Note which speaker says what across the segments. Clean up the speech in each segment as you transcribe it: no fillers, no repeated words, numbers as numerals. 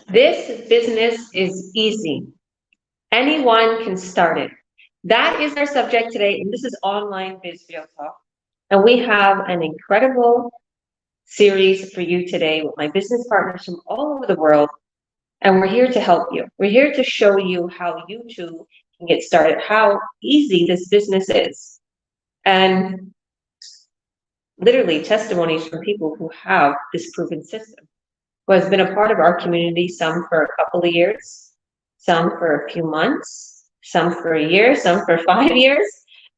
Speaker 1: This business is easy. Anyone can start it. That is our subject today, and this is Online Biz Real Talk. And we have an incredible series for you today with my business partners from all over the world. And we're here to help you. We're here to show you how you too can get started, how easy this business is. And literally testimonies from people who have this proven system, who has been a part of our community, some for a couple of years, some for a few months, some for a year, some for 5 years.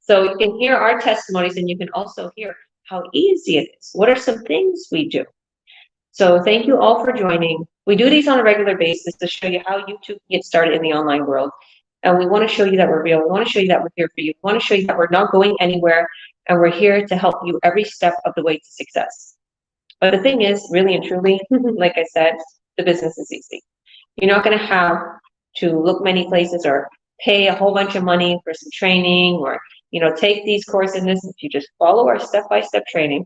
Speaker 1: So you can hear our testimonies and you can also hear how easy it is. What are some things we do? So thank you all for joining. We do these on a regular basis to show you how you too can get started in the online world. And we want to show you that we're real. We want to show you that we're here for you. We want to show you that we're not going anywhere and we're here to help you every step of the way to success. But the thing is, really and truly, like I said, the business is easy. You're not going to have to look many places or pay a whole bunch of money for some training or, take these courses and this. If you just follow our step-by-step training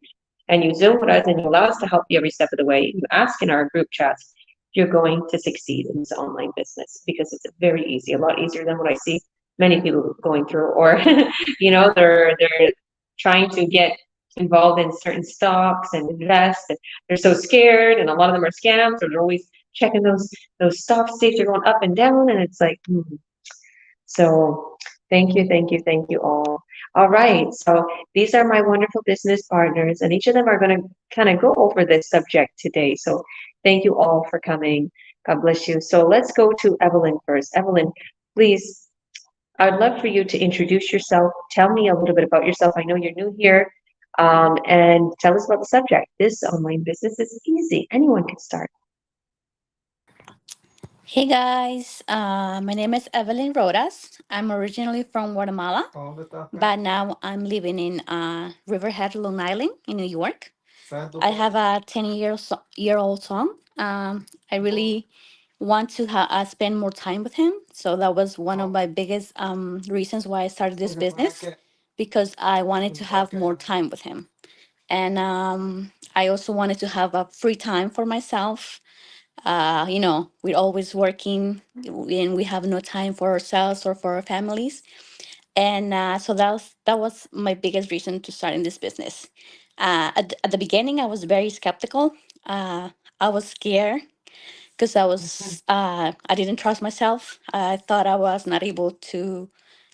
Speaker 1: and you Zoom with us and you allow us to help you every step of the way, you ask in our group chats, you're going to succeed in this online business because it's very easy, a lot easier than what I see many people going through, or, they're trying to get involved in certain stocks and invest, and they're so scared, and a lot of them are scams, or they're always checking those stocks, see if they're going up and down, and it's like, So thank you all. All right, so these are my wonderful business partners, and each of them are going to kind of go over this subject today. So thank you all for coming. God bless you. So let's go to Evelyn first. Evelyn, please, I'd love for you to introduce yourself. Tell me a little bit about yourself. I know you're new here, and tell us about the subject. This online business is easy. Anyone can start.
Speaker 2: Hey guys, my name is Evelyn Rodas. I'm originally from Guatemala, but now I'm living in Riverhead, Long Island, in New York. I have a 10-year old son. I really want to spend more time with him, so that was one of my biggest reasons why I started this business, because I wanted to have more time with him, and I also wanted to have a free time for myself. We're always working and we have no time for ourselves or for our families. And so that was my biggest reason to starting this business. At the beginning, I was very skeptical. I was scared because I didn't trust myself. I thought I was not able to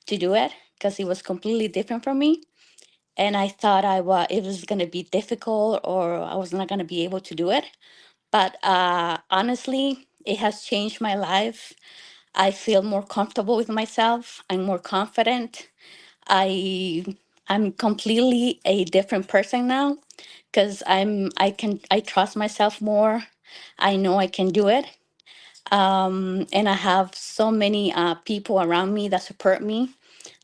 Speaker 2: do it because it was completely different from me. And I thought it was going to be difficult, or I was not going to be able to do it. But honestly, it has changed my life. I feel more comfortable with myself. I'm more confident. I I'm completely a different person now because I trust myself more. I know I can do it. And I have so many people around me that support me.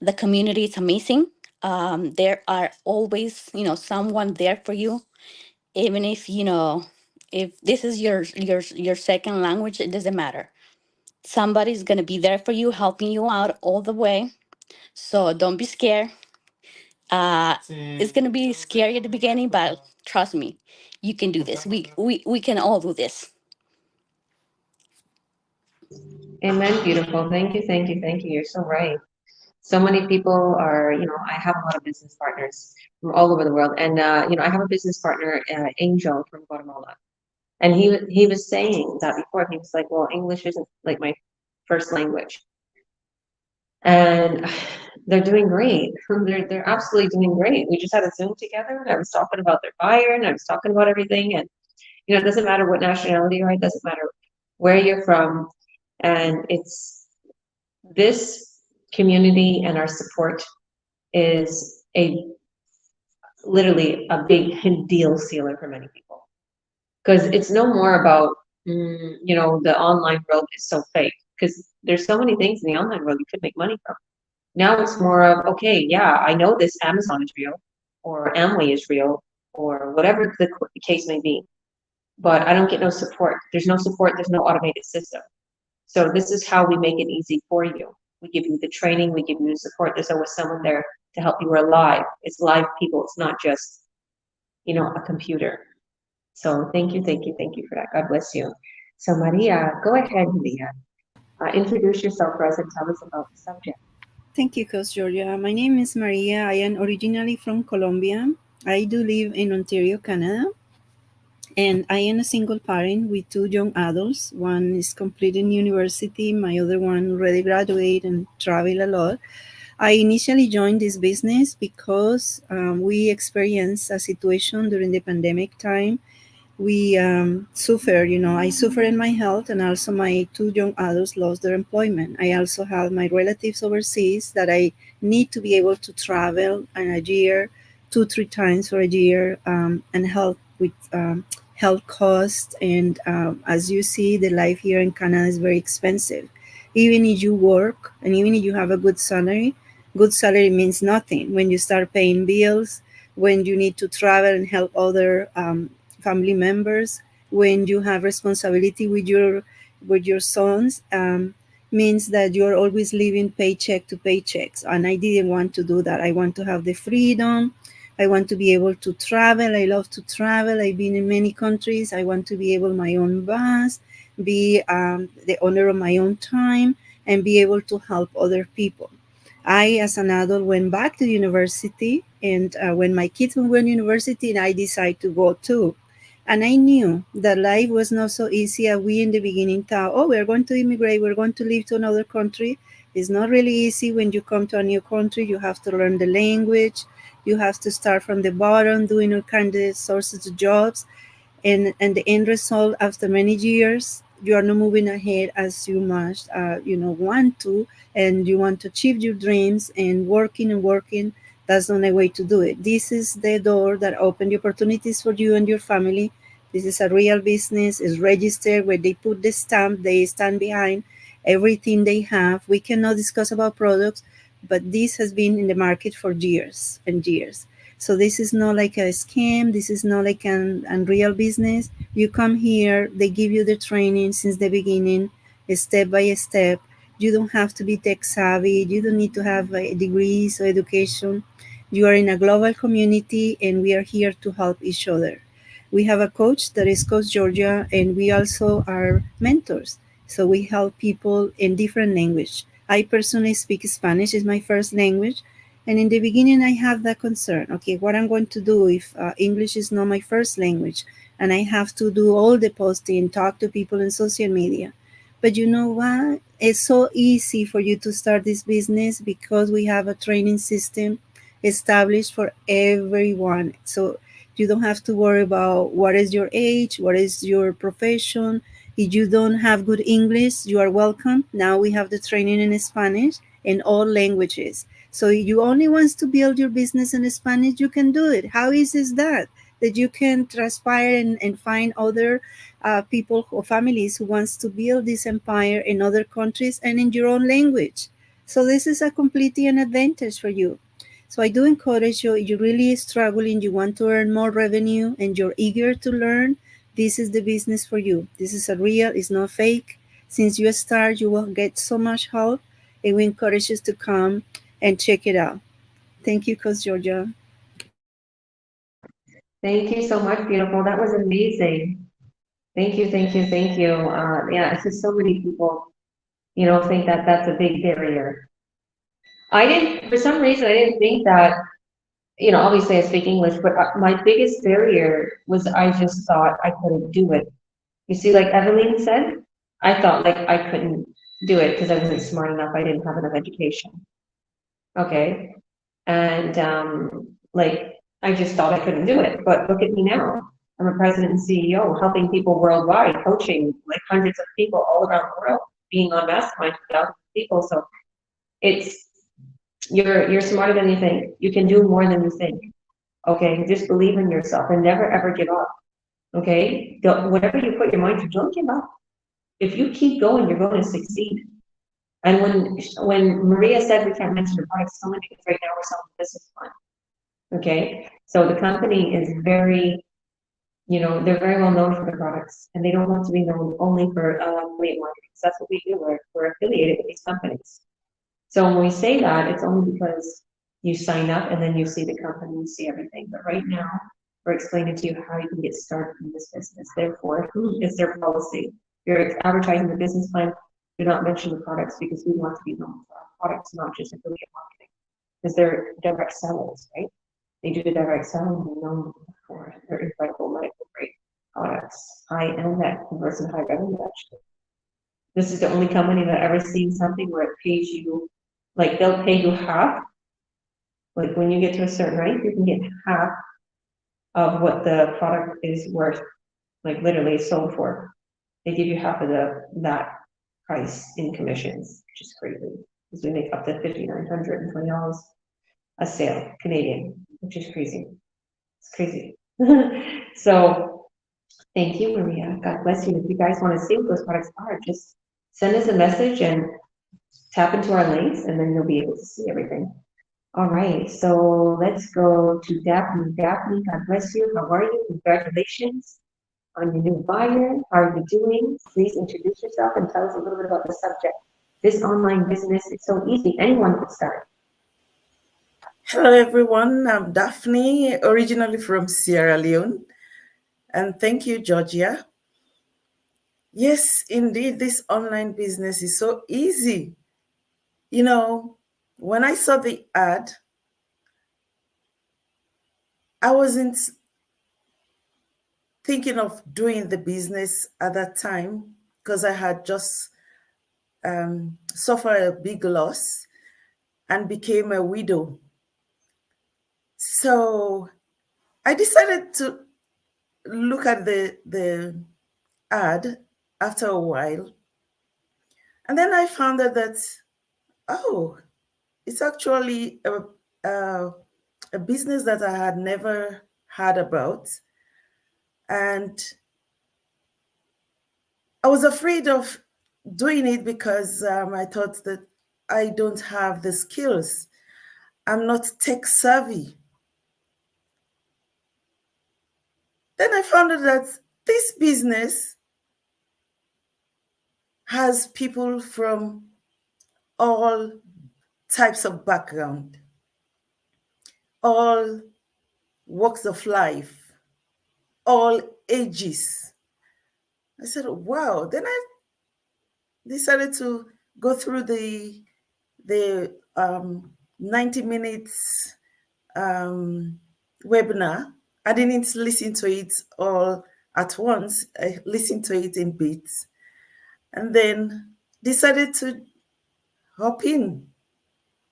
Speaker 2: The community is amazing. There are always, someone there for you, even if this is your second language. It doesn't matter. Somebody's going to be there for you, helping you out all the way. So don't be scared. It's going to be scary at the beginning, but trust me, you can do this. We can all do this.
Speaker 1: Amen. Beautiful. Thank you. Thank you. Thank you. You're so right. So many people are, I have a lot of business partners from all over the world. And, I have a business partner, Angel from Guatemala. And he was saying that before. He was like, well, English isn't like my first language. And they're doing great. They're absolutely doing great. We just had a Zoom together and I was talking about their buyer and I was talking about everything. And, it doesn't matter what nationality you are, it doesn't matter where you're from. And it's this community and our support is literally a big deal sealer for many people. Because it's no more about, the online world is so fake. Because there's so many things in the online world you could make money from. Now it's more of, okay, yeah, I know this Amazon is real, or Amway is real, or whatever the case may be, but I don't get no support. There's no support, there's no automated system. So this is how we make it easy for you. We give you the training, we give you the support. There's always someone there to help you. We're live. It's live people. It's not just, a computer. So thank you for that. God bless you. So Maria, go ahead, Maria. Introduce yourself for us and tell us about the subject.
Speaker 3: Thank you, Coach Georgia. My name is Maria. I am originally from Colombia. I do live in Ontario, Canada. And I am a single parent with two young adults. One is completing university, my other one already graduated and travel a lot. I initially joined this business because we experienced a situation during the pandemic time. We suffer, I suffer in my health, and also my two young adults lost their employment. I also have my relatives overseas that I need to be able to travel in a year, 2, 3 times for a year, and help with health costs. And as you see, the life here in Canada is very expensive. Even if you work and even if you have a good salary means nothing when you start paying bills, when you need to travel and help other family members, when you have responsibility with your sons, means that you're always living paycheck to paychecks. And I didn't want to do that. I want to have the freedom. I want to be able to travel. I love to travel. I've been in many countries. I want to be able my own boss, be the owner of my own time, and be able to help other people. I, as an adult, went back to university, and when my kids were in university, I decided to go too. And I knew that life was not so easy as we in the beginning thought, oh, we're going to immigrate, we're going to live to another country. It's not really easy when you come to a new country. You have to learn the language. You have to start from the bottom, doing all kinds of sources of jobs. And the end result, after many years, you are not moving ahead as you must, want to, and you want to achieve your dreams, and working, that's not a way to do it. This is the door that opened the opportunities for you and your family. This is a real business, is registered, where they put the stamp, they stand behind everything they have. We cannot discuss about products, but this has been in the market for years and years. So this is not like a scam. This is not like an unreal business. You come here, they give you the training since the beginning, step by step. You don't have to be tech savvy. You don't need to have degrees or education. You are in a global community, and we are here to help each other. We have a coach that is Coach Georgia, and we also are mentors. So we help people in different language. I personally speak Spanish, is my first language. And in the beginning, I have that concern. Okay, what I'm going to do if English is not my first language, and I have to do all the posting, talk to people in social media. But you know what? It's so easy for you to start this business because we have a training system established for everyone. So you don't have to worry about what is your age, what is your profession. If you don't have good English, you are welcome. Now we have the training in Spanish in all languages. So if you only want to build your business in Spanish, you can do it. How easy is that? That you can transpire and find other people or families who wants to build this empire in other countries and in your own language. So this is a completely an advantage for you. So I do encourage you, if you're really struggling, you want to earn more revenue, and you're eager to learn, this is the business for you. This is a real, it's not fake. Since you start, you will get so much help, and we encourage you to come and check it out. Thank you, Coach Georgia.
Speaker 1: Thank you so much, beautiful. That was amazing. Thank you, thank you, thank you. Yeah, it's just so many people, think that that's a big barrier. For some reason, I didn't think that, obviously I speak English, but my biggest barrier was I just thought I couldn't do it. You see, like Evelyn said, I thought like I couldn't do it because I wasn't smart enough. I didn't have enough education. Okay. And like I just thought I couldn't do it. But look at me now. I'm a president and CEO helping people worldwide, coaching like hundreds of people all around the world, being on masterminds with thousands of people. So it's you're smarter than you think. You can do more than you think. Okay. Just believe in yourself and never ever give up. Okay. Whatever you put your mind to, don't give up. If you keep going, you're going to succeed. And when Maria said we can't mention her products, so many because right now we're selling business plan. Okay, so the company is very, they're very well known for the products, and they don't want to be known only for affiliate marketing. So that's what we do. We're affiliated with these companies. So when we say that, it's only because you sign up and then you see the company, you see everything. But right now, we're explaining to you how you can get started in this business. Therefore, it's their policy. you're advertising the business plan, do not mention the products because we want to be known for our products, not just affiliate marketing. Because they're direct sellers, right? They do the direct selling and known for their incredible medical grade products, high and that converts in high revenue actually. This is the only company that I've ever seen something where it pays you, like they'll pay you half. Like when you get to a certain rank, you can get half of what the product is worth, like literally sold for. They give you half of that price in commissions, which is crazy. Because we make up to $5,920 a sale, Canadian, which is crazy. It's crazy. So thank you, Maria. God bless you. If you guys want to see what those products are, just send us a message and tap into our links, and then you'll be able to see everything. All right, so let's go to Daphne. Daphne, God bless you. How are you? Congratulations on your new buyer. How are you doing? Please introduce yourself and tell us a little bit about the subject. This online business is so easy. Anyone can start.
Speaker 4: Hello, everyone. I'm Daphne, originally from Sierra Leone. And thank you, Georgia. Yes, indeed, this online business is so easy. You know, when I saw the ad, I wasn't thinking of doing the business at that time because I had just suffered a big loss and became a widow. So I decided to look at the ad after a while. And then I found out that, oh, it's actually a business that I had never heard about. And I was afraid of doing it because I thought that I don't have the skills. I'm not tech savvy. Then I found out that this business has people from all types of background, all walks of life, all ages. I said, wow. Then I decided to go through the 90 minutes webinar. I didn't listen to it all at once. I listened to it in bits, and then decided to hop in.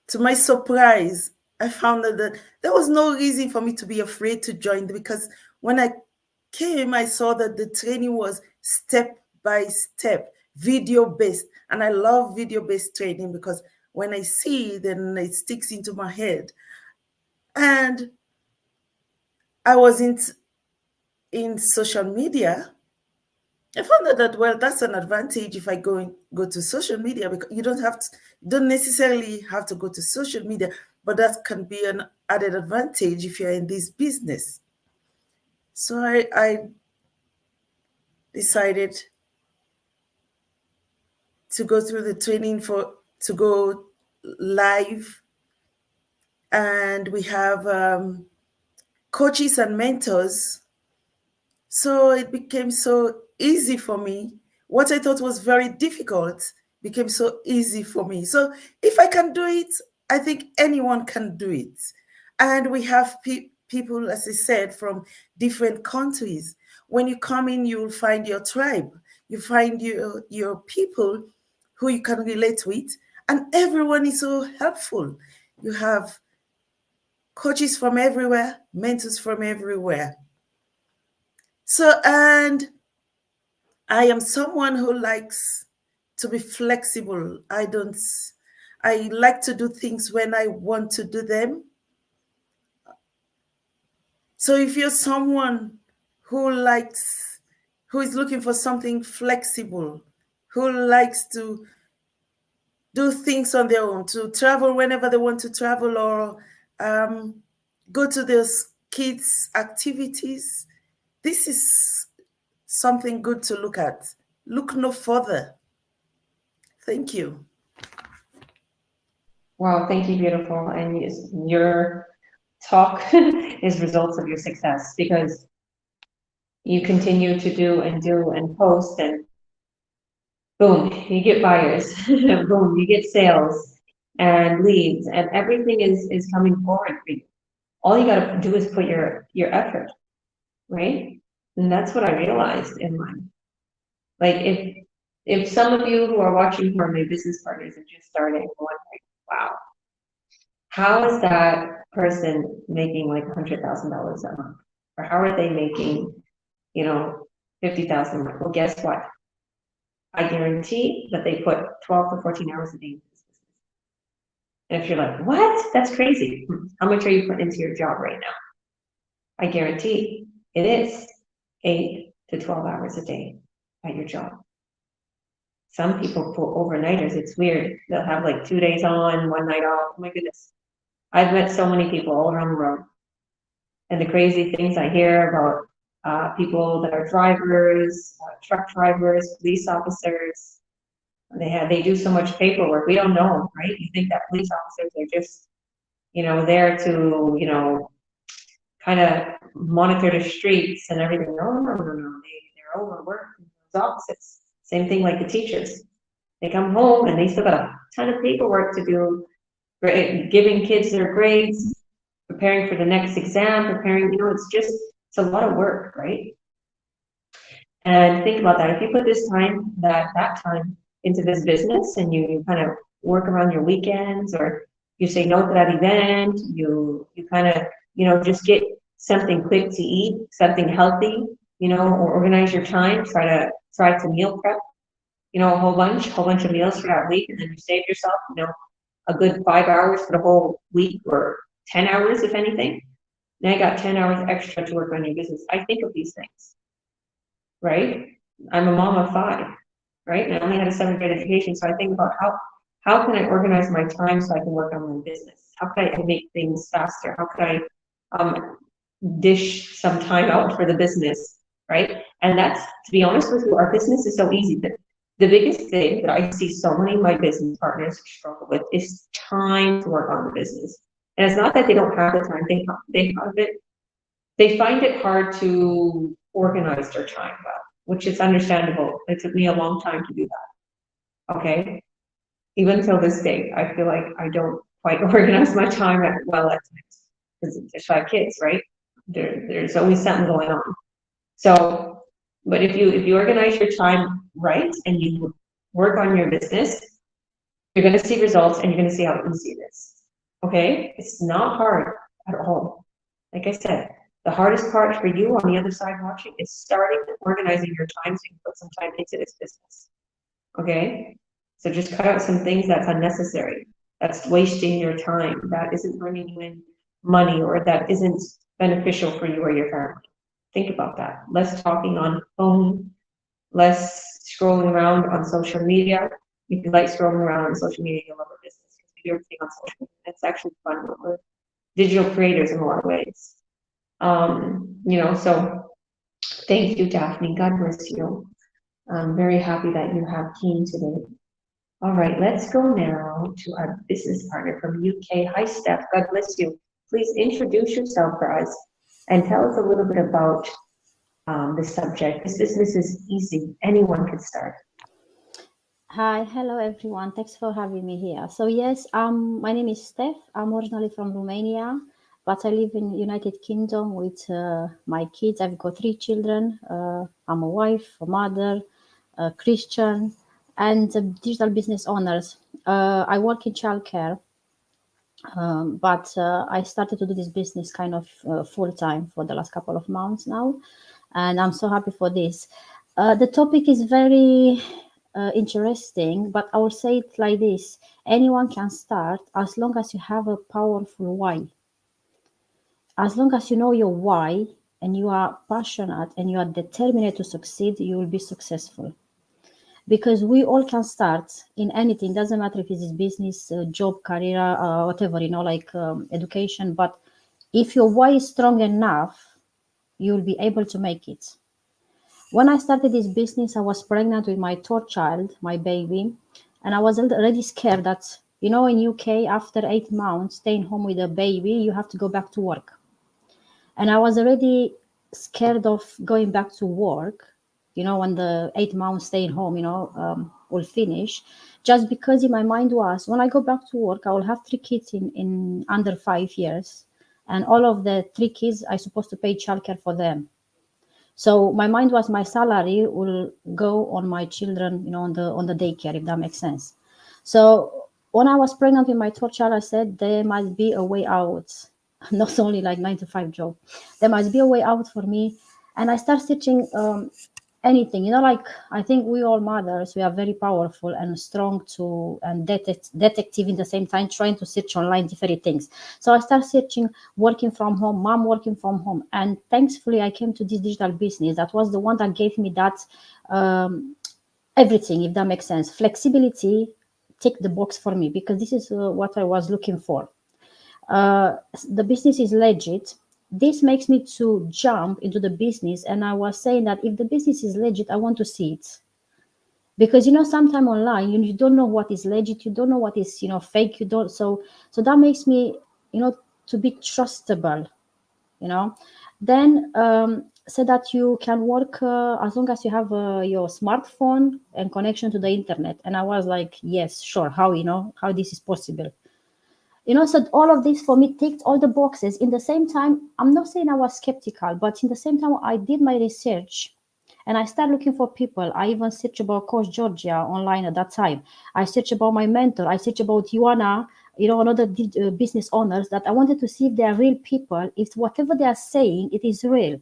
Speaker 4: To my surprise, I found that there was no reason for me to be afraid to join, because when I came, I saw that the training was step by step, video based. And I love video based training because when I see, then it sticks into my head. And I wasn't in social media. I found that, well, that's an advantage if I go to social media, because you don't necessarily have to go to social media, but that can be an added advantage if you're in this business. So I decided to go through the training to go live. And we have coaches and mentors. So it became so easy for me. What I thought was very difficult became so easy for me. So if I can do it, I think anyone can do it. And we have people, as I said, from different countries. When you come in, you'll find your tribe. You find your people who you can relate with. And everyone is so helpful. You have coaches from everywhere, mentors from everywhere. So, and I am someone who likes to be flexible. I like to do things when I want to do them. So if you're someone who is looking for something flexible, who likes to do things on their own, to travel whenever they want to travel, or go to their kids' activities, this is something good to look at. Look no further. Thank you.
Speaker 1: Wow, thank you, beautiful. And your talk is results of your success, because you continue to do and post, and boom, you get buyers, boom, you get sales and leads, and everything is coming forward for you. All you got to do is put your effort, right? And that's what I realized in life. Like if some of you who are watching who are my business partners and just starting, wondering, wow, how is that person making like $100,000 a month, or how are they making, you know, 50,000 a month? Well, guess what? I guarantee that they put 12 to 14 hours a day into this business. And if you're like, what? That's crazy. How much are you putting into your job right now? I guarantee it is 8 to 12 hours a day at your job. Some people pull overnighters. It's weird. They'll have like 2 days on, 1 night off. Oh my goodness. I've met so many people all around the world. And the crazy things I hear about people that are drivers, truck drivers, police officers, they do so much paperwork. We don't know, right? You think that police officers are just, there to, kind of monitor the streets and everything. No. They're overworked in those offices. Same thing like the teachers. They come home and they still got a ton of paperwork to do, giving kids their grades, preparing for the next exam, it's a lot of work, right? And think about that. If you put that time into this business, and you kind of work around your weekends, or you say no to that event, you kind of, just get something quick to eat, something healthy, or organize your time, try to meal prep, a whole bunch of meals for that week, and then you save yourself, a good 5 hours for the whole week, or 10 hours, if anything. Now you got 10 hours extra to work on your business. I think of these things, right? I'm a mom of 5, right? And I only had a 7th grade education, so I think about how can I organize my time so I can work on my business? How can I make things faster? How can I dish some time out for the business, right? And that's, to be honest with you, our business is so easy. The biggest thing that I see so many of my business partners struggle with is time to work on the business. And it's not that they don't have the time, they have it. They find it hard to organize their time well, which is understandable. It took me a long time to do that. Okay. Even till this day, I feel like I don't quite organize my time well at times, because there's 5 kids, right? There's always something going on. So, but if you organize your time right and you work on your business, you're going to see results, and you're going to see how easy it is. Okay? It's not hard at all. Like I said, the hardest part for you on the other side watching is starting and organizing your time so you can put some time into this business. Okay? So just cut out some things that's unnecessary, that's wasting your time, that isn't bringing you in money, or that isn't beneficial for you or your family. Think about that. Less talking on phone, less scrolling around on social media. If you like scrolling around on social media, you'll love our business, because we do everything on social media. It's actually fun. We're digital creators in a lot of ways. So thank you, Daphne. God bless you. I'm very happy that you have came today. All right, let's go now to our business partner from UK. Hi, Steph. God bless you. Please introduce yourself for us and tell us a little bit about the subject. This business is easy. Anyone can start.
Speaker 5: Hi, hello everyone. Thanks for having me here. So yes, my name is Steph. I'm originally from Romania, but I live in United Kingdom with my kids. I've got 3 children. I'm a wife, a mother, a Christian, and a digital business owners. I work in childcare, but I started to do this business kind of full time for the last couple of months now, and I'm so happy for this. The topic is very interesting, but I will say it like this: anyone can start as long as you have a powerful why. As long as you know your why and you are passionate and you are determined to succeed, you will be successful. Because we all can start in anything. Doesn't matter if it's business, job, career, whatever, like education. But if your why is strong enough, you'll be able to make it. When I started this business, I was pregnant with my 3rd child, my baby, and I was already scared that, in UK, after 8 months staying home with a baby, you have to go back to work. And I was already scared of going back to work when the 8 months staying home, will finish, just because in my mind was, when I go back to work, I will have 3 kids in under 5 years, and all of the 3 kids I supposed to pay childcare for them. So my mind was, my salary will go on my children, on the daycare, if that makes sense. So when I was pregnant with my third child, I said there must be a way out, not only like 9 to 5 job. There must be a way out for me. And I started searching anything, like, I think we all mothers, we are very powerful and strong and detective in the same time, trying to search online different things. So I started searching working from home, mom working from home, and thankfully I came to this digital business. That was the one that gave me that everything, if that makes sense. Flexibility, tick the box for me, because this is what I was looking for. The business is legit. This makes me to jump into the business, and I was saying that if the business is legit, I want to see it, because sometime online you don't know what is legit, you don't know what is fake, you don't. So that makes me to be trustable, then so that you can work as long as you have your smartphone and connection to the internet. And I was like, yes, sure, how this is possible. So all of this for me ticked all the boxes. In the same time, I'm not saying I was skeptical, but in the same time, I did my research and I started looking for people. I even searched about Coach Georgia online at that time. I searched about my mentor. I searched about Ioana, another business owners, that I wanted to see if they are real people, if whatever they are saying, it is real,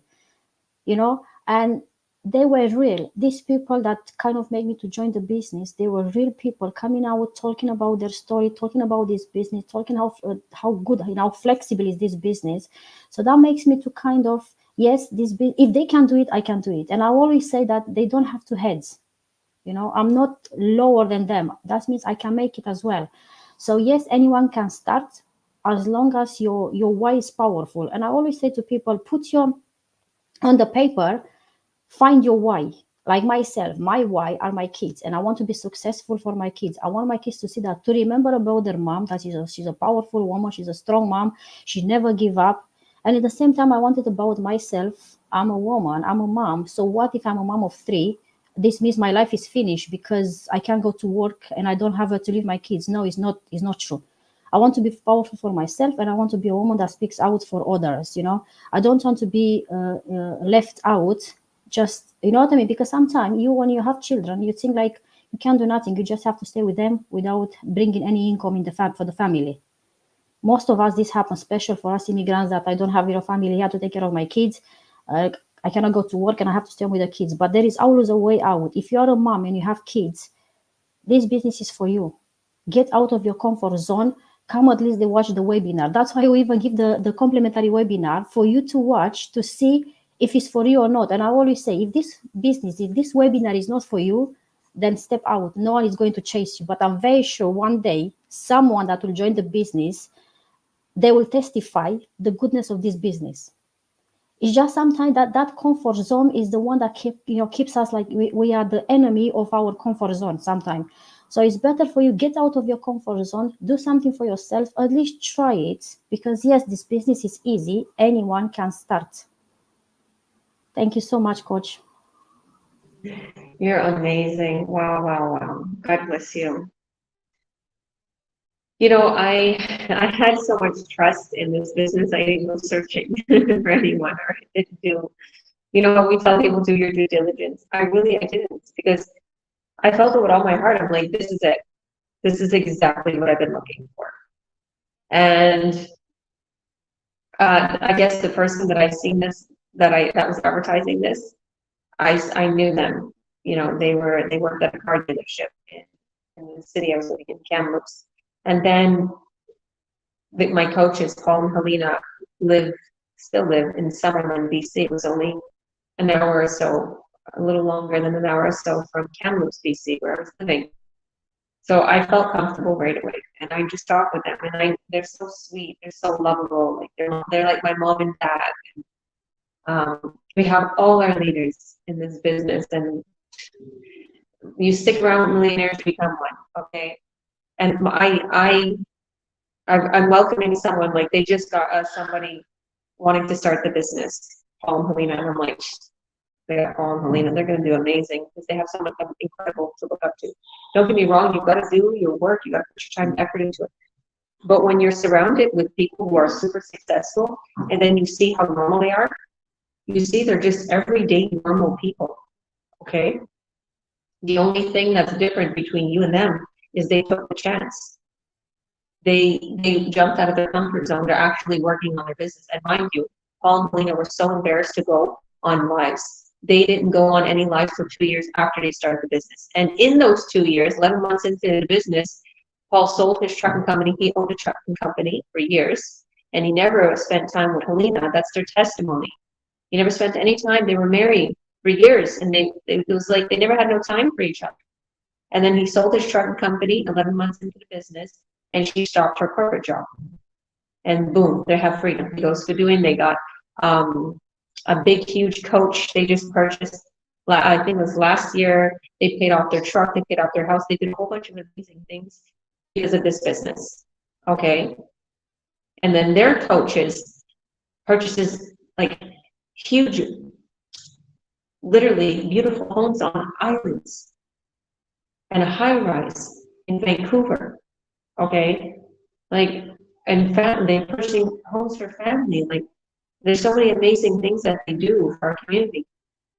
Speaker 5: and they were real. These people that kind of made me to join the business, they were real people coming out, talking about their story, talking about this business, talking how good, how flexible is this business. So that makes me to kind of, yes, if they can do it, I can do it. And I always say that they don't have to heads. I'm not lower than them. That means I can make it as well. So yes, anyone can start as long as your why is powerful. And I always say to people, put on the paper, find your why. Like myself, my why are my kids, and I want to be successful for my kids. I want my kids to see that, to remember about their mom, that she's a powerful woman, she's a strong mom, she never give up. And at the same time, I want it about myself. I'm a woman, I'm a mom. So what if I'm a mom of 3? This means my life is finished because I can't go to work and I don't have to leave my kids. No, it's not true. I want to be powerful for myself, and I want to be a woman that speaks out for others. I don't want to be left out. Just, you know what I mean? Because sometimes when you have children, you think like you can't do nothing. You just have to stay with them without bringing any income in for the family. Most of us, this happens, special for us immigrants, that I don't have family here to take care of my kids. I cannot go to work and I have to stay with the kids. But there is always a way out. If you're a mom and you have kids, this business is for you. Get out of your comfort zone. Come at least watch the webinar. That's why we even give the complimentary webinar for you to watch, to see if it's for you or not. And I always say, if this webinar is not for you, then step out. No one is going to chase you. But I'm very sure one day, someone that will join the business, they will testify the goodness of this business. It's just sometimes that comfort zone is the one that keeps us like we are the enemy of our comfort zone sometimes. So it's better for you, get out of your comfort zone, do something for yourself, at least try it, because yes, this business is easy. Anyone can start. Thank you so much, Coach.
Speaker 1: You're amazing. Wow, wow, wow. God bless you. I had so much trust in this business. I didn't go searching for anyone, or I didn't do, we tell people, do your due diligence. I didn't, because I felt it with all my heart. I'm like, this is it. This is exactly what I've been looking for. And I guess the person that I seen this, that was advertising this, I knew them. They worked at a car dealership in the city I was living in, Kamloops. And then my coaches, Paul and Helena, still live in Summerlin, BC. It was only an hour or so, a little longer than an hour or so from Kamloops, BC, where I was living. So I felt comfortable right away, and I just talked with them, and they're so sweet, they're so lovable, like they're like my mom and dad. And, we have all our leaders in this business, and you stick around with millionaires to become one, okay? And I'm welcoming someone, like they just got somebody wanting to start the business, Paul and Helena, and I'm like, They got Paul and Helena. They're going to do amazing because they have someone incredible to look up to. Don't get me wrong. You've got to do your work. You got to put your time and effort into it. But when you're surrounded with people who are super successful, and then you see how normal they are, you see they're just everyday normal people. Okay. The only thing that's different between you and them is they took the chance. They jumped out of their comfort zone. They're actually working on their business. And mind you, Paul and Helena were so embarrassed to go on lives. They didn't go on any lives for 2 years after they started the business. And in those 2 years, 11 months into the business, Paul sold his trucking company. He owned a trucking company for years, and he never spent time with Helena. That's their testimony. He never spent any time. They were married for years, and it was like they never had no time for each other. And then he sold his trucking company 11 months into the business, and she stopped her corporate job. And boom, they have freedom. He goes to doing. They got a big, huge coach. They just purchased. I think it was last year. They paid off their truck. They paid off their house. They did a whole bunch of amazing things because of this business. Okay. And then their coaches purchases like huge, literally beautiful homes on islands and a high rise in Vancouver. Okay. Like, and they're purchasing homes for family. Like, there's so many amazing things that they do for our community.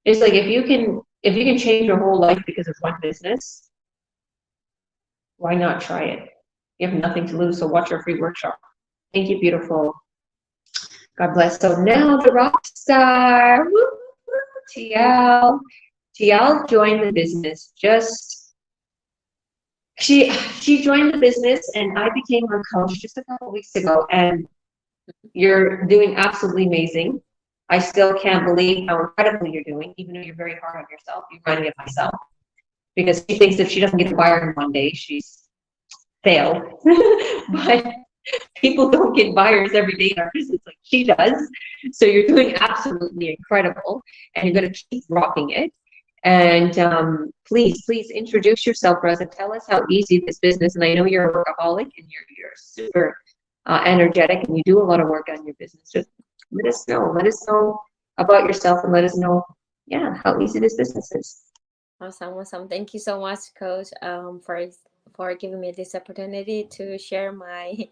Speaker 1: It's like if you can change your whole life because of one business, why not try it? You have nothing to lose, so watch our free workshop. Thank you, beautiful. God bless. So now the rock star, TL. TL joined the business she joined the business, and I became her coach just a couple weeks ago, and you're doing absolutely amazing. I still can't believe how incredible you're doing, even though you're very hard on yourself. You remind me of myself, because she thinks if she doesn't get a buyer in one day, she's failed. But people don't get buyers every day in our business like she does. So you're doing absolutely incredible, and you're going to keep rocking it. And please introduce yourself, Rosa. Tell us how easy this business. And I know you're a workaholic, and you're super energetic, and you do a lot of work on your business. Just let us know about yourself, and let us know, how easy this business is.
Speaker 6: Awesome. Thank you so much, Coach, for giving me this opportunity to share my,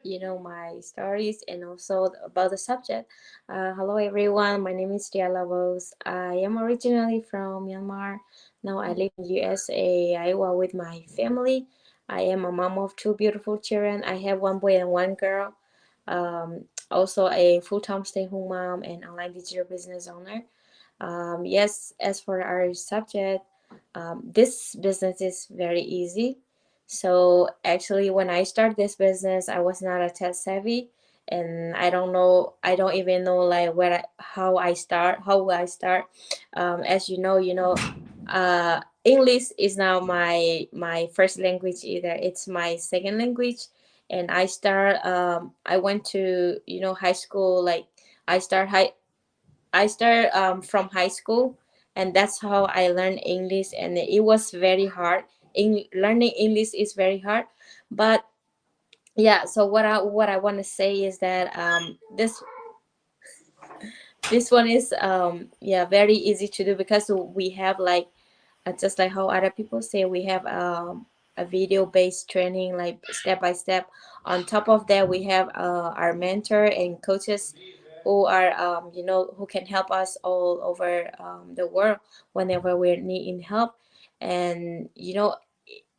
Speaker 6: my stories and also about the subject. Hello, everyone. My name is Tia Lavos. I am originally from Myanmar. Now I live in USA, Iowa with my family. I am a mom of 2 beautiful children. I have 1 boy and 1 girl. Also a full-time stay-at-home mom and online digital business owner. Yes, as for our subject, this business is very easy. So actually, when I started this business, I was not a tech savvy, and I don't even know like how will I start. As you know, English is now my first language either. It's my second language, and I went to high school. Like I started from high school, and that's how I learned English, and it was very hard. Learning English is very hard, but yeah. So what I want to say is that this one is very easy to do, because we have like just like how other people say, we have a video based training, like step by step. On top of that, we have our mentor and coaches who are who can help us all over the world whenever we're needing help. And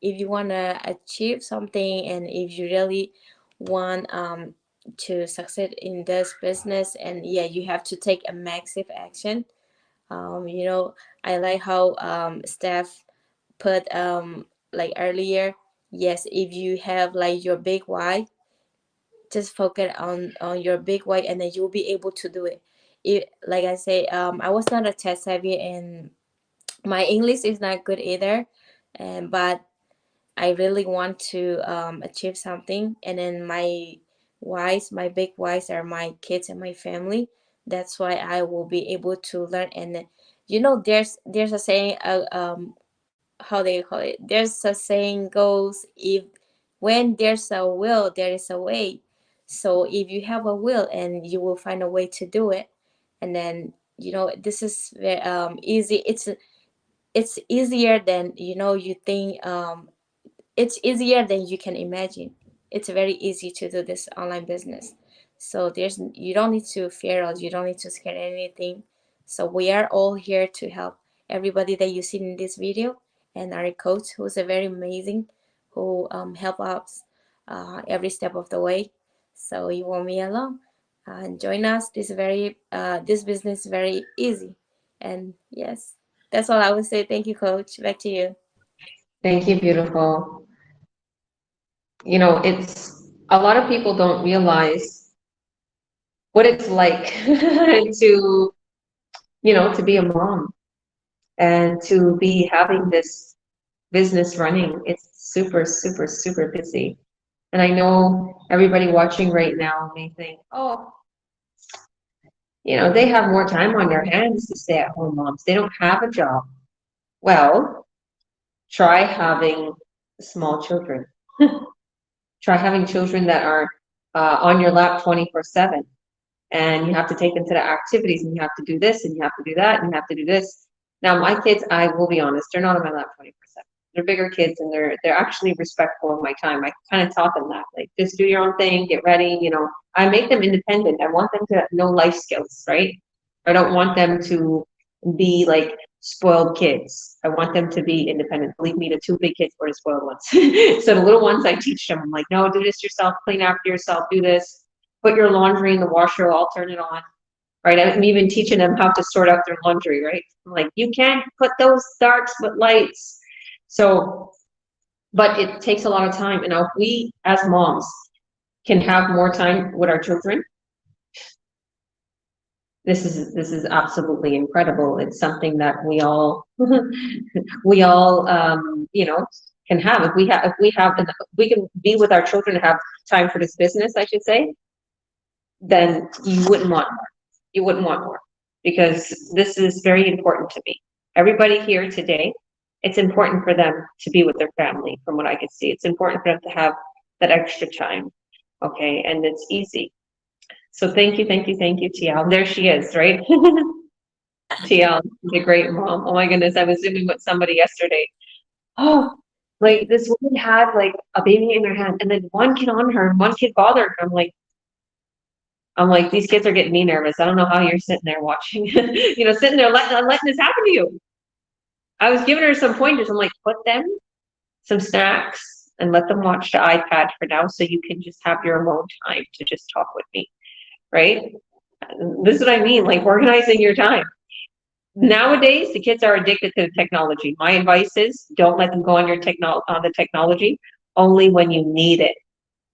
Speaker 6: if you want to achieve something, and if you really want to succeed in this business, and you have to take a massive action. I like how Steph put like earlier. Yes, if you have like your big why, just focus on your big why, and then you'll be able to do it. Like I say, I was not a tech savvy, and my English is not good either, but I really want to achieve something. And then my big whys are my kids and my family. That's why I will be able to learn. And there's a saying, how they call it, there's a saying goes, if when there's a will, there is a way. So if you have a will, and you will find a way to do it, and then you know, this is easy. It's easier than, you know, you think. It's easier than you can imagine. It's very easy to do this online business. So you don't need to fear us. You don't need to scare anything. So we are all here to help everybody that you see in this video, and our coach, who's a very amazing, who help us every step of the way. So you won't be alone. Join us. This business is very easy. And yes, that's all I would say. Thank you, coach. Back to you.
Speaker 1: Thank you, beautiful. You know, it's a lot of people don't realize what it's like to, you know, to be a mom and to be having this business running. It's super, super, super busy. And I know everybody watching right now may think, oh, you know, they have more time on their hands to stay at home moms. They don't have a job. Well, try having small children. Try having children that are on your lap 24/7, and you have to take them to the activities, and you have to do this, and you have to do that, and you have to do this. Now, my kids, I will be honest, they're not on my lap 24/7. They're bigger kids, and they're actually respectful of my time. I kind of taught them that, like, just do your own thing, get ready. You know, I make them independent. I want them to know life skills, right? I don't want them to be like spoiled kids. I want them to be independent. Believe me, the two big kids were the spoiled ones. So the little ones, I teach them. I'm like, no, do this yourself, clean after yourself, do this. Put your laundry in the washer, I'll turn it on. Right? I'm even teaching them how to sort out their laundry, right? I'm like, you can't put those darks with lights. So, but it takes a lot of time. And now if we as moms can have more time with our children, this is absolutely incredible. It's something that we all you know, can have. If we can be with our children and have time for this business, I should say, then you wouldn't want more. You wouldn't want more, because this is very important to me. Everybody here today, it's important for them to be with their family. From what I can see, it's important for them to have that extra time. Okay, and it's easy. So thank you, TL. There she is, right? TL is a great mom. Oh my goodness, I was Zooming with somebody yesterday. Oh, like this woman had like a baby in her hand, and then one kid on her, and one kid bothered her. I'm like, these kids are getting me nervous. I don't know how you're sitting there watching, you know, sitting there letting this happen to you. I was giving her some pointers. I'm like, put them some snacks and let them watch the iPad for now, so you can just have your alone time to just talk with me, right? This is what I mean, like organizing your time. Nowadays, the kids are addicted to the technology. My advice is don't let them go on the technology only when you need it.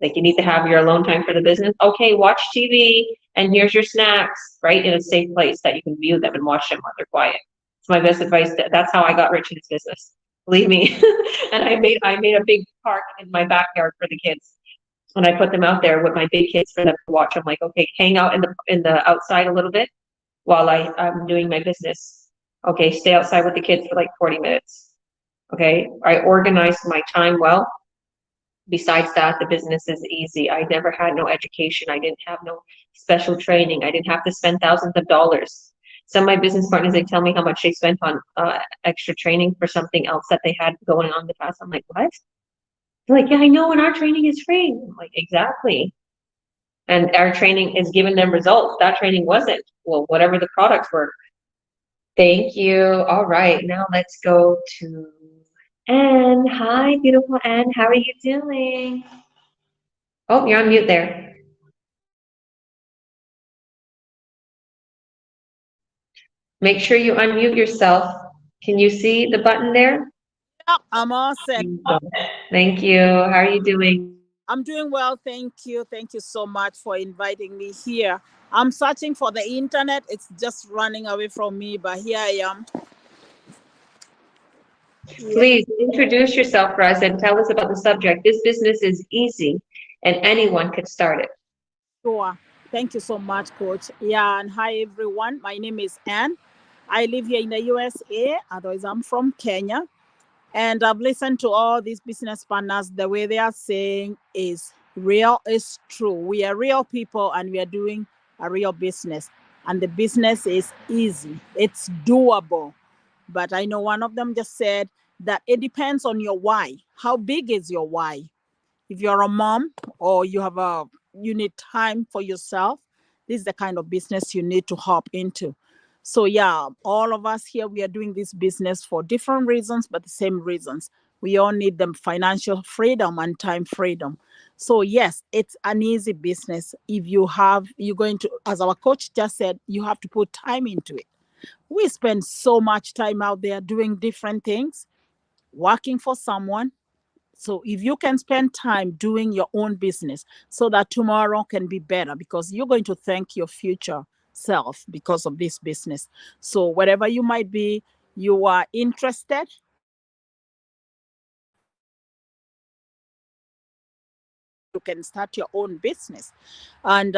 Speaker 1: Like, you need to have your alone time for the business. Okay, watch TV and here's your snacks, right? In a safe place that you can view them and watch them while they're quiet. It's my best advice. That's how I got rich in this business. Believe me. And I made a big park in my backyard for the kids. And I put them out there with my big kids for them to watch. I'm like, okay, hang out in the outside a little bit while I'm doing my business. Okay, stay outside with the kids for like 40 minutes. Okay, I organized my time well. Besides that, the business is easy. I never had no education. I didn't have no special training. I didn't have to spend thousands of dollars. Some of my business partners, they tell me how much they spent on extra training for something else that they had going on in the past. I'm like, what? They're like, yeah, I know, and our training is free. I'm like, exactly. And our training is giving them results. That training wasn't. Well, whatever the products were. Thank you. All right, now let's go to Anne. Hi, beautiful Anne. How are you doing? Oh, you're on mute there. Make sure you unmute yourself. Can you see the button there?
Speaker 7: Yep, I'm all set.
Speaker 1: Thank you. How are you doing?
Speaker 7: I'm doing well, thank you. Thank you so much for inviting me here. I'm searching for the internet. It's just running away from me, but here I am.
Speaker 1: Please introduce yourself for us and tell us about the subject. This business is easy and anyone could start it.
Speaker 7: Sure. Thank you so much, Coach. Yeah, and hi, everyone. My name is Anne. I live here in the USA, otherwise I'm from Kenya. And I've listened to all these business partners. The way they are saying is real, is true. We are real people and we are doing a real business. and the business is easy. It's doable. But I know one of them just said that it depends on your why. How big is your why? If you're a mom or you need time for yourself, this is the kind of business you need to hop into. So yeah, all of us here, we are doing this business for different reasons, but the same reasons. We all need the financial freedom and time freedom. So yes, it's an easy business. If you're going to, as our coach just said, you have to put time into it. We spend so much time out there doing different things, working for someone. So if you can spend time doing your own business so that tomorrow can be better, because you're going to thank your future self because of this business. So whatever you might be, you are interested, you can start your own business. And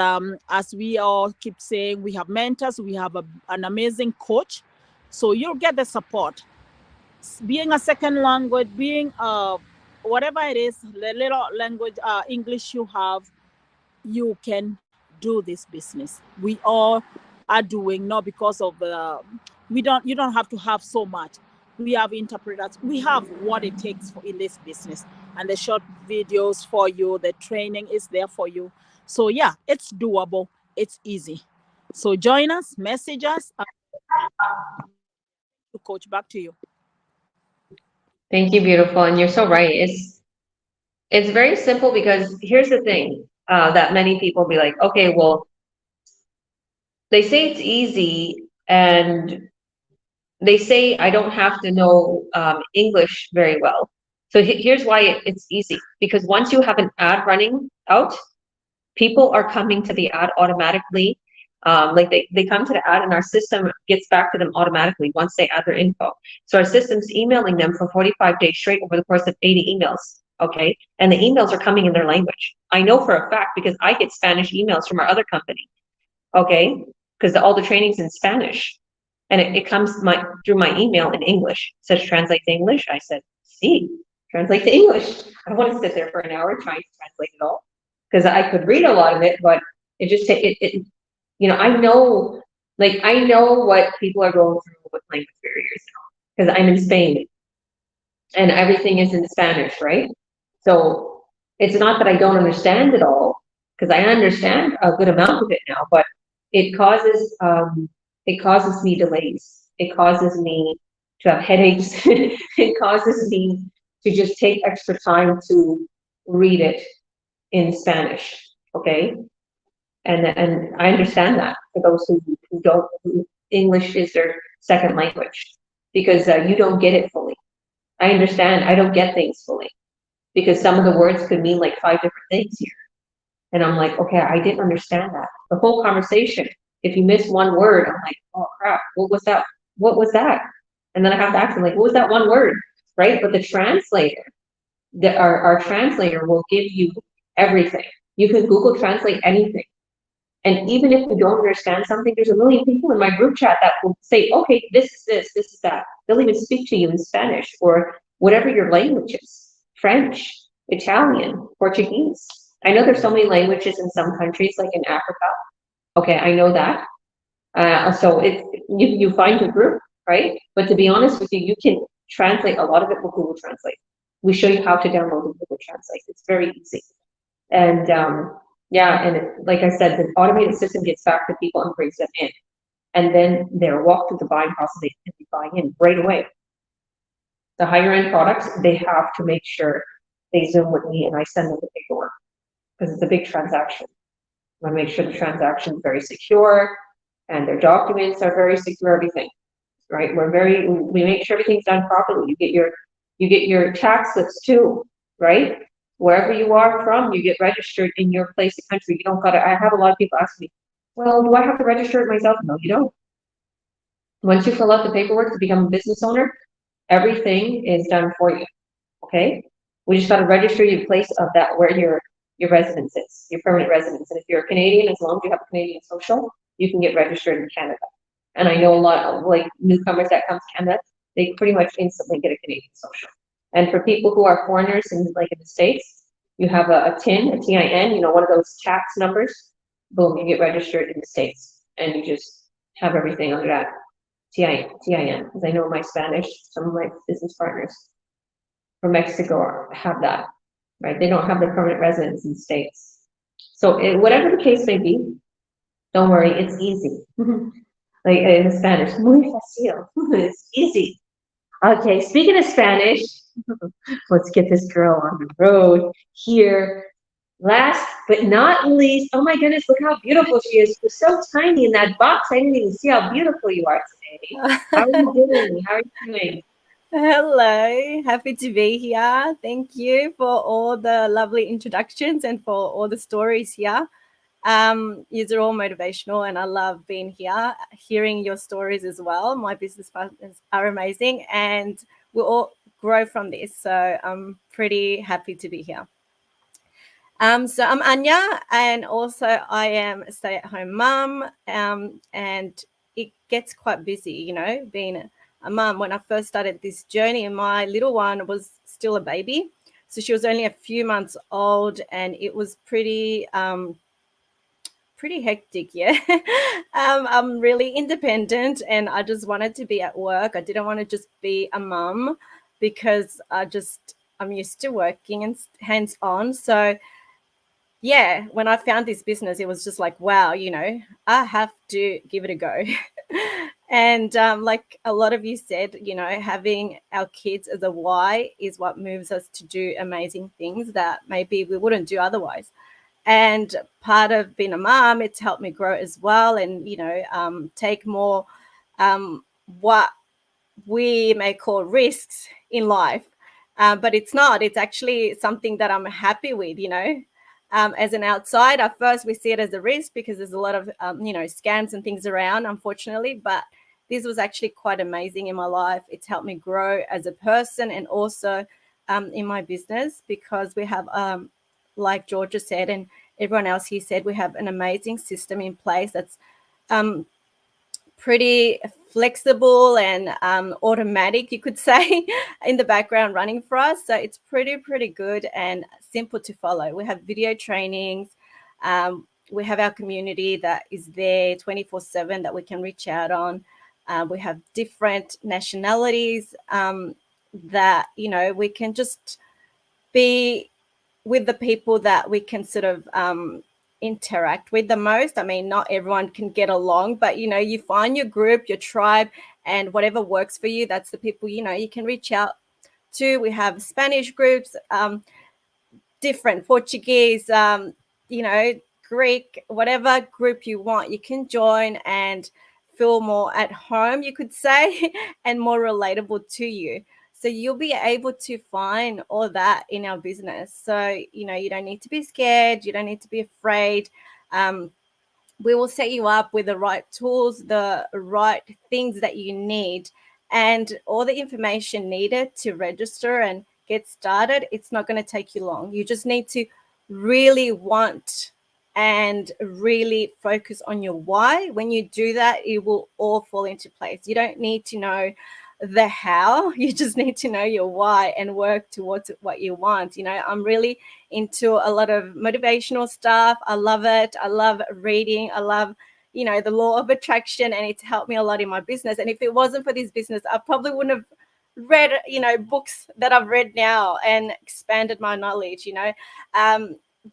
Speaker 7: as we all keep saying, we have mentors, we have an amazing coach. So you'll get the support. Being a second language, being whatever it is, the little language, English you have, you can do this business. We all are doing, not because of you don't have to have so much. We have interpreters, we have what it takes in this business, and the short videos for you, the training is there for you. So yeah, it's doable, it's easy. So join us, message us. Coach, back to you.
Speaker 1: Thank you, beautiful. And you're so right. It's very simple, because here's the thing, that many people be like, okay, well, they say it's easy, and they say I don't have to know English very well. So here's why it's easy, because once you have an ad running out, people are coming to the ad automatically. Like they come to the ad, and our system gets back to them automatically once they add their info. So our system's emailing them for 45 days straight over the course of 80 emails. Okay. And the emails are coming in their language. I know for a fact, because I get Spanish emails from our other company. Okay. Because all the training's in Spanish, and it comes through my email in English. It says translate to English. I said, see, translate to English. I don't want to sit there for an hour trying to translate it all, because I could read a lot of it, but it just I know what people are going through with language barriers now, because I'm in Spain and everything is in Spanish, right? So it's not that I don't understand it all, because I understand a good amount of it now, but it causes me delays. It causes me to have headaches. It causes me to just take extra time to read it in Spanish. Okay. And I understand that, for those who English is their second language, because you don't get it fully. I understand. I don't get things fully, because some of the words could mean like 5 different things here. And I'm like, okay, I didn't understand that. The whole conversation, if you miss one word, I'm like, oh crap, what was that? What was that? And then I have to ask them, like, what was that one word? Right? But the translator, our translator will give you everything. You can Google Translate anything. And even if you don't understand something, there's a million people in my group chat that will say, okay, this is this, this is that. They'll even speak to you in Spanish or whatever your language is, French, Italian, Portuguese. I know there's so many languages in some countries, like in Africa. Okay, I know that. So you find your group, right? But to be honest with you, you can translate a lot of it with Google Translate. We show you how to download the Google Translate. It's very easy. And yeah, and like I said, the automated system gets back to people and brings them in. And then they're walked through the buying process, they can be buying in right away. The higher end products, they have to make sure they Zoom with me and I send them the paperwork, because it's a big transaction. I want to make sure the transaction is very secure and their documents are very secure, everything, right? We make sure everything's done properly. You get your tax slips too, right? Wherever you are from, you get registered in your place of country. You don't gotta, I have a lot of people ask me, well, do I have to register it myself? No, you don't. Once you fill out the paperwork to become a business owner, everything is done for you, okay? We just gotta register your place of that, where your residence is, your permanent residence. And if you're a Canadian, as long as you have a Canadian social, you can get registered in Canada. And I know a lot of like newcomers that come to Canada, they pretty much instantly get a Canadian social. And for people who are foreigners in the States, you have a TIN, a TIN, one of those tax numbers, boom, you get registered in the States. and you just have everything under that TIN, because I know my Spanish, some of my business partners from Mexico have that, right? They don't have the permanent residence in the States. So whatever the case may be, don't worry, it's easy. Like in Spanish, muy fácil, it's easy. Okay, speaking of Spanish, let's get this girl on the road here. Last but not least, oh my goodness, look how beautiful she is. You're so tiny in that box. I didn't even see how beautiful you are today. How are you doing? How are you doing?
Speaker 8: Hello, happy to be here. Thank you for all the lovely introductions and for all the stories here. These are all motivational, and I love being here, hearing your stories as well. My business partners are amazing, and we'll all grow from this. So I'm pretty happy to be here. So I'm Anya, and also I am a stay-at-home mum, and it gets quite busy, you know, being a mum. When I first started this journey, my little one was still a baby, so she was only a few months old, and it was pretty hectic. Yeah. I'm really independent, and I just wanted to be at work. I didn't want to just be a mum because I'm used to working and hands-on. So yeah, when I found this business, it was just like, wow, you know, I have to give it a go. And like a lot of you said, you know, having our kids as a why is what moves us to do amazing things that maybe we wouldn't do otherwise. And part of being a mom, it's helped me grow as well, and, you know, take more what we may call risks in life. But it's not. It's actually something that I'm happy with, you know. As an outsider, first we see it as a risk because there's a lot of, you know, scams and things around, unfortunately. But this was actually quite amazing in my life. It's helped me grow as a person and also in my business, because we have, like Georgia said and everyone else here said, we have an amazing system in place that's pretty flexible and automatic, you could say, in the background running for us. So it's pretty good and simple to follow. We have video trainings. We have our community that is there 24/7 that we can reach out on. We have different nationalities that, you know, we can just be with the people that we can sort of interact with the most. I mean, not everyone can get along, but, you know, you find your group, your tribe, and whatever works for you, that's the people, you know, you can reach out to. We have Spanish groups, different Portuguese, you know, Greek, whatever group you want, you can join and feel more at home, you could say, and more relatable to you. So you'll be able to find all that in our business. So, you know, you don't need to be scared. You don't need to be afraid. We will set you up with the right tools, the right things that you need, and all the information needed to register and get started. It's not going to take you long. You just need to really want and really focus on your why. When you do that, it will all fall into place. You don't need to know the how, you just need to know your why and work towards what you want. You know, I'm really into a lot of motivational stuff. I love it. I love reading. I love, you know, the law of attraction, and it's helped me a lot in my business. And if it wasn't for this business, I probably wouldn't have read, you know, books that I've read now and expanded my knowledge. You know,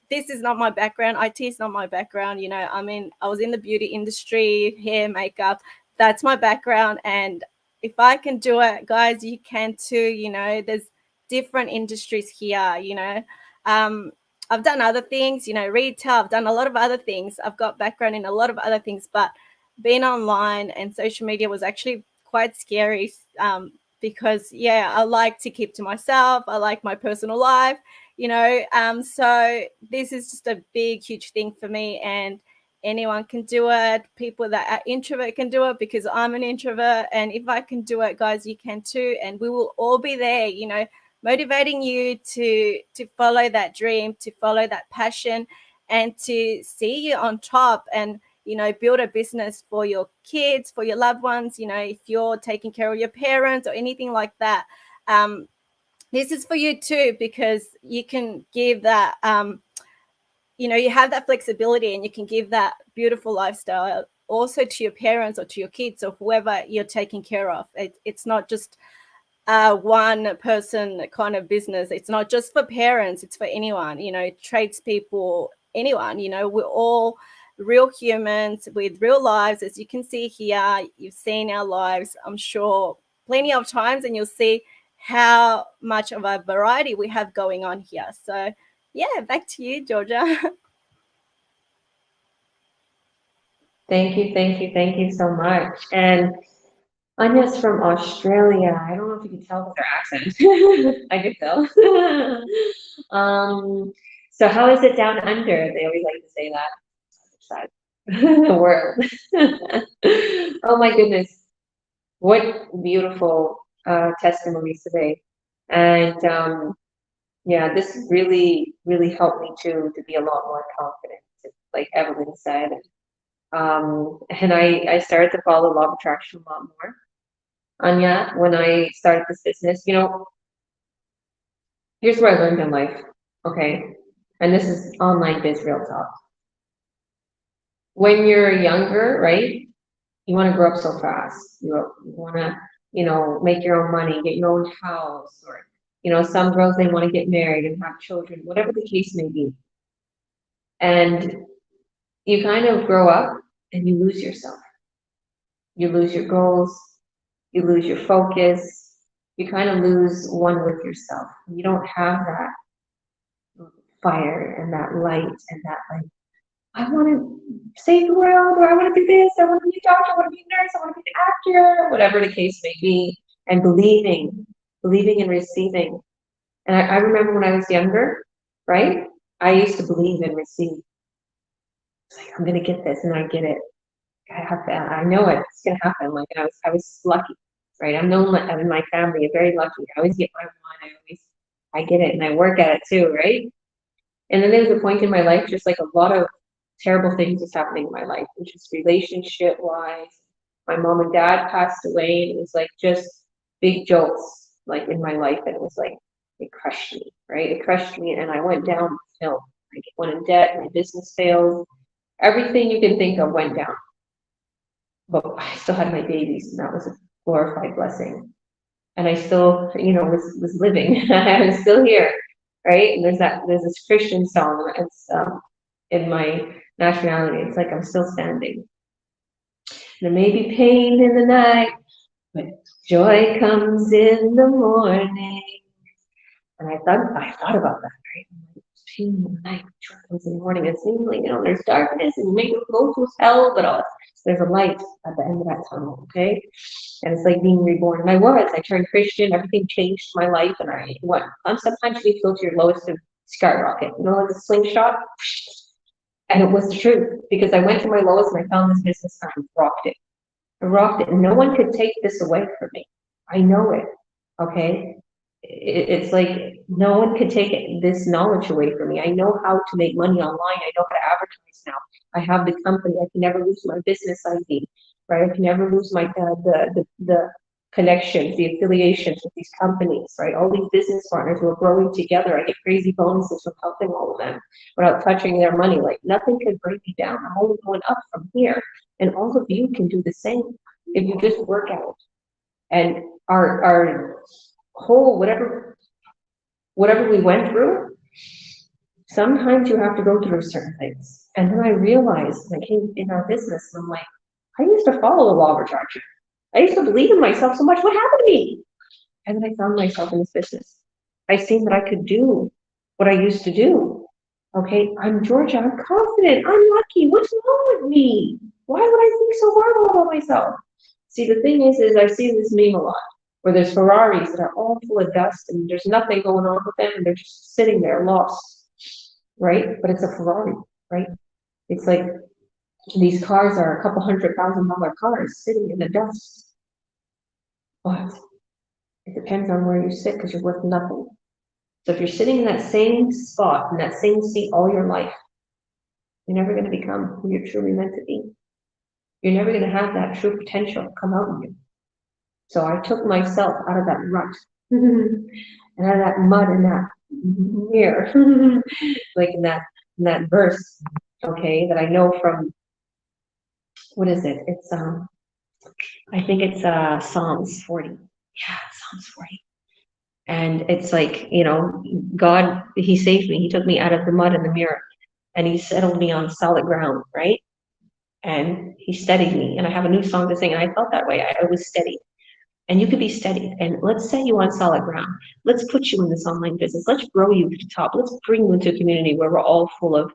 Speaker 8: this is not my background. IT is not my background. You know, I mean, I was in the beauty industry, hair, makeup. That's my background. And if I can do it, guys, you can too. You know, there's different industries here, you know. I've done other things, you know, retail. I've done a lot of other things. I've got background in a lot of other things, but being online and social media was actually quite scary because, yeah, I like to keep to myself. I like my personal life, you know. So this is just a big, huge thing for me, and anyone can do it. People that are introvert can do it because I'm an introvert. And if I can do it, guys, you can too. And we will all be there, you know, motivating you to follow that dream, to follow that passion, and to see you on top and, you know, build a business for your kids, for your loved ones. You know, if you're taking care of your parents or anything like that, this is for you too, because you can give that, you know, you have that flexibility and you can give that beautiful lifestyle also to your parents or to your kids or whoever you're taking care of. It's not just one person kind of business. It's not just for parents, it's for anyone, tradespeople, anyone. We're all real humans with real lives. As you can see here, you've seen our lives, I'm sure, plenty of times, and you'll see how much of a variety we have going on here. So yeah, back to you, Georgia.
Speaker 1: Thank you so much. And Anya's from Australia. I don't know if you can tell with her accent. I could tell. So how is it down under? They always like to say that. Side the world. Oh my goodness. What beautiful testimonies today. And yeah, this really, really helped me to be a lot more confident, like Evelyn said. And I started to follow law of attraction a lot more. Anya, when I started this business, here's what I learned in life, okay? And this is online biz real talk. When you're younger, right, you want to grow up so fast. You want to, make your own money, get your own house, or, some girls, they want to get married and have children, whatever the case may be. And you kind of grow up and you lose yourself. You lose your goals, you lose your focus, you kind of lose one with yourself. You don't have that fire and that light and that, like, I want to save the world, or I want to do this, I want to be a doctor, I want to be a nurse, I want to be an actor, whatever the case may be, and believing and receiving. And I remember when I was younger, right, I used to believe and receive. It's like, I'm going to get this, and I get it. I know it. It's gonna happen. Like, I was lucky, right? I'm known in my family, very lucky. I always get my one. I get it, and I work at it too, right? And then there was a point in my life, just like a lot of terrible things was happening in my life, which is relationship wise. My mom and dad passed away, and it was like just big jolts, like in my life, and it was like it crushed me, right? It crushed me, and I went down the hill. I went in debt. My business failed. Everything you can think of went down. But I still had my babies, and that was a glorified blessing. And I still, was living. I was still here, right? And there's this Christian song. It's in my nationality. It's like I'm still standing. There may be pain in the night, but joy comes in the morning. And I thought about that, right? Pain in the night, joy comes in the morning. It seems like, there's darkness and you make it go to hell, but there's a light at the end of that tunnel, okay? And it's like being reborn. And I turned Christian, everything changed my life, and sometimes you feel to your lowest and skyrocket, like a slingshot. And it was the truth, because I went to my lowest and I found this business and I rocked it. I rocked it, and no one could take this away from me. I know it, okay? It's like no one could take this knowledge away from me. I know how to make money online. I know how to advertise now. I have the company. I can never lose my business ID, right? I can never lose my the connections, the affiliations with these companies, right? All these business partners who are growing together. I get crazy bonuses from helping all of them without touching their money. Like, nothing could bring me down. I'm only going up from here, and all of you can do the same if you just work out. And our whole whatever we went through, sometimes you have to go through certain things. And then I realized, like, in our business, and I'm like, I used to follow the law of attraction. I used to believe in myself so much. What happened to me? And then I found myself in this business. I seen that I could do what I used to do. Okay, I'm Georgia. I'm confident. I'm lucky. What's wrong with me? Why would I think so horrible about myself? See, the thing is I see this meme a lot, where there's Ferraris that are all full of dust and there's nothing going on with them, and they're just sitting there lost, right? But it's a Ferrari, right? It's like these cars are a couple $100,000 cars sitting in the dust. But it depends on where you sit, because you're worth nothing. So if you're sitting in that same spot, in that same seat all your life, you're never going to become who you're truly meant to be. You're never going to have that true potential come out of you. So I took myself out of that rut and out of that mud and that mirror, like in that verse, okay, that I know from what is it? It's I think it's Psalms 40. Yeah, Psalms 40. And it's like, you know, God, he saved me. He took me out of the mud and the mirror, and he settled me on solid ground, right? And he steadied me. And I have a new song to sing, and I felt that way. I was steady. And you could be steady. And let's set you on solid ground. Let's put you in this online business. Let's grow you to the top. Let's bring you into a community where we're all full of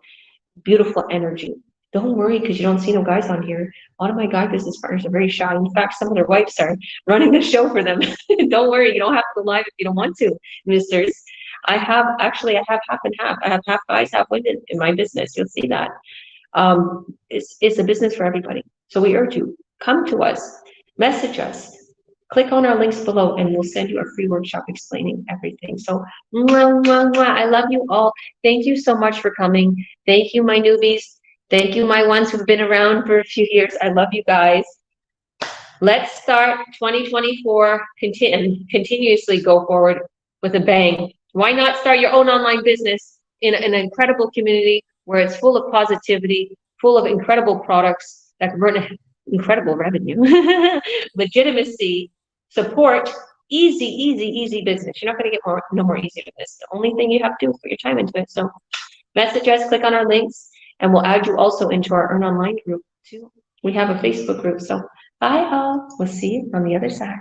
Speaker 1: beautiful energy. Don't worry because you don't see no guys on here. A lot of my guy business partners are very shy. In fact, some of their wives are running the show for them. Don't worry, you don't have to go live if you don't want to, misters. I have half and half. I have half guys, half women in my business. You'll see that. It's a business for everybody. So we urge you, come to us, message us, click on our links below, and we'll send you a free workshop explaining everything. So, mwah, mwah, mwah. I love you all. Thank you so much for coming. Thank you, my newbies. Thank you, my ones who've been around for a few years. I love you guys. Let's start 2024 and continuously go forward with a bang. Why not start your own online business in an incredible community where it's full of positivity, full of incredible products that convert incredible revenue, legitimacy, support, easy business. You're not going to get no more easy than this. The only thing you have to do is put your time into it. So message us, click on our links, and we'll add you also into our Earn Online group too. We have a Facebook group. So bye all. We'll see you on the other side.